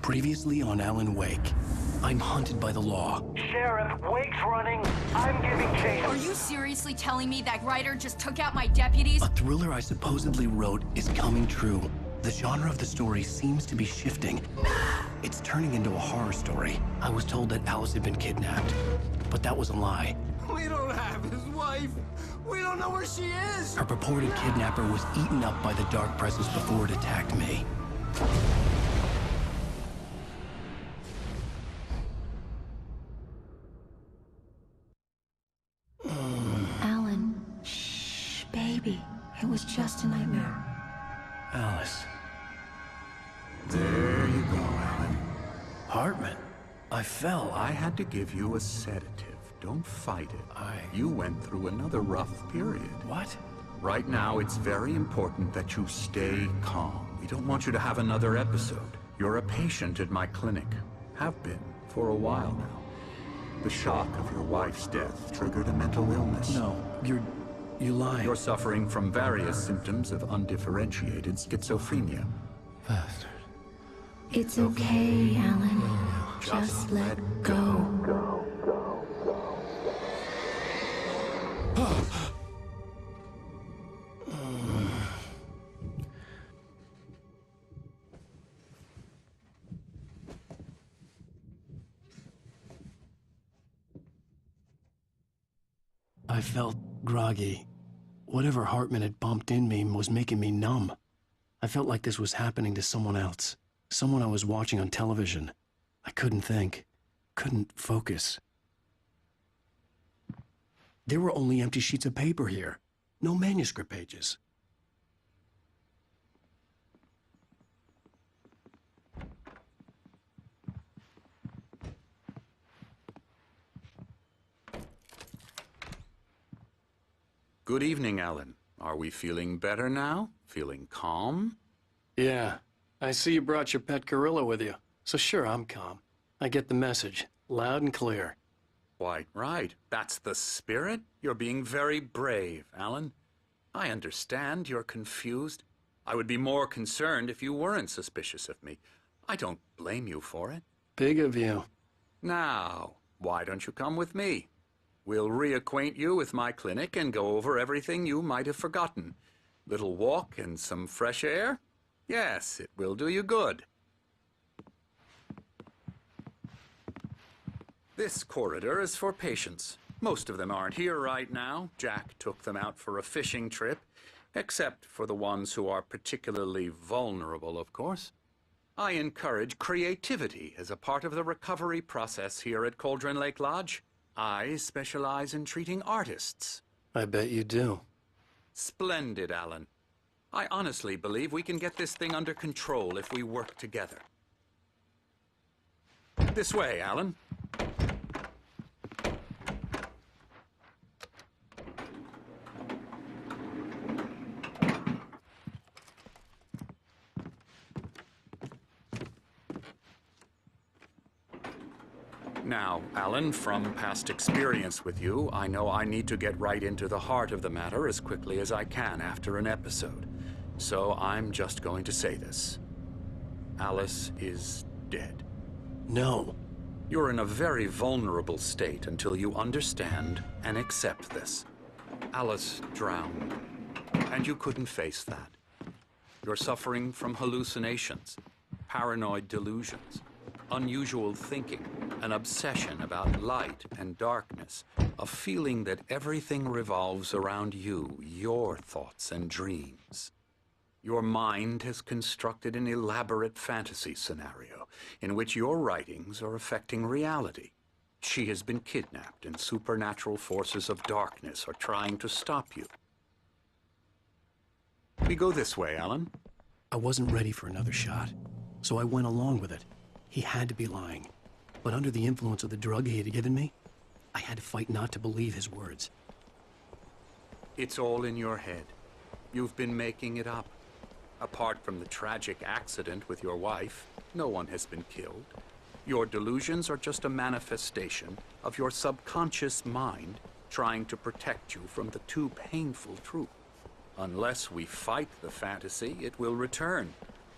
Previously on Alan Wake, I'm hunted by the law. Sheriff, Wake's running. I'm giving chase. Are you seriously telling me that writer just took out my deputies? A thriller I supposedly wrote is coming true. The genre of the story seems to be shifting. It's turning into a horror story. I was told that Alice had been kidnapped, but that was a lie. We don't have his wife. We don't know where she is. Her purported kidnapper was eaten up by the dark presence before it attacked me. Alan, shh, baby. It was just a nightmare. Alice. There you go, Alan. Hartman. I fell. I had to give you a sedative. Don't fight it. You went through another rough period. What? Right now, it's very important that you stay calm. We don't want you to have another episode. You're a patient at my clinic. Have been for a while now. The shock of your wife's death triggered a mental illness. No, you lied. You're suffering from various symptoms of undifferentiated schizophrenia. Bastard. It's okay, Alan. Just let go. I felt groggy. Whatever Hartman had bumped in me was making me numb. I felt like this was happening to someone else. Someone I was watching on television. I couldn't think. Couldn't focus. There were only empty sheets of paper here. No manuscript pages. Good evening, Alan. Are we feeling better now? Feeling calm? Yeah. I see you brought your pet gorilla with you. So sure, I'm calm. I get the message. Loud and clear. Quite right. That's the spirit. You're being very brave, Alan. I understand you're confused. I would be more concerned if you weren't suspicious of me. I don't blame you for it. Big of you. Now, why don't you come with me? We'll reacquaint you with my clinic and go over everything you might have forgotten. Little walk and some fresh air? Yes, it will do you good. This corridor is for patients. Most of them aren't here right now. Jack took them out for a fishing trip, except for the ones who are particularly vulnerable, of course. I encourage creativity as a part of the recovery process here at Cauldron Lake Lodge. I specialize in treating artists. I bet you do. Splendid, Alan. I honestly believe we can get this thing under control if we work together. This way, Alan. Now, Alan, from past experience with you, I know I need to get right into the heart of the matter as quickly as I can after an episode. So I'm just going to say this. Alice is dead. No. You're in a very vulnerable state until you understand and accept this. Alice drowned, and you couldn't face that. You're suffering from hallucinations, paranoid delusions, unusual thinking, an obsession about light and darkness, a feeling that everything revolves around you, your thoughts and dreams. Your mind has constructed an elaborate fantasy scenario in which your writings are affecting reality. She has been kidnapped and supernatural forces of darkness are trying to stop you. We go this way, Alan. I wasn't ready for another shot, so I went along with it. He had to be lying. But under the influence of the drug he had given me, I had to fight not to believe his words. It's all in your head. You've been making it up. Apart from the tragic accident with your wife, no one has been killed. Your delusions are just a manifestation of your subconscious mind trying to protect you from the too painful truth. Unless we fight the fantasy, it will return.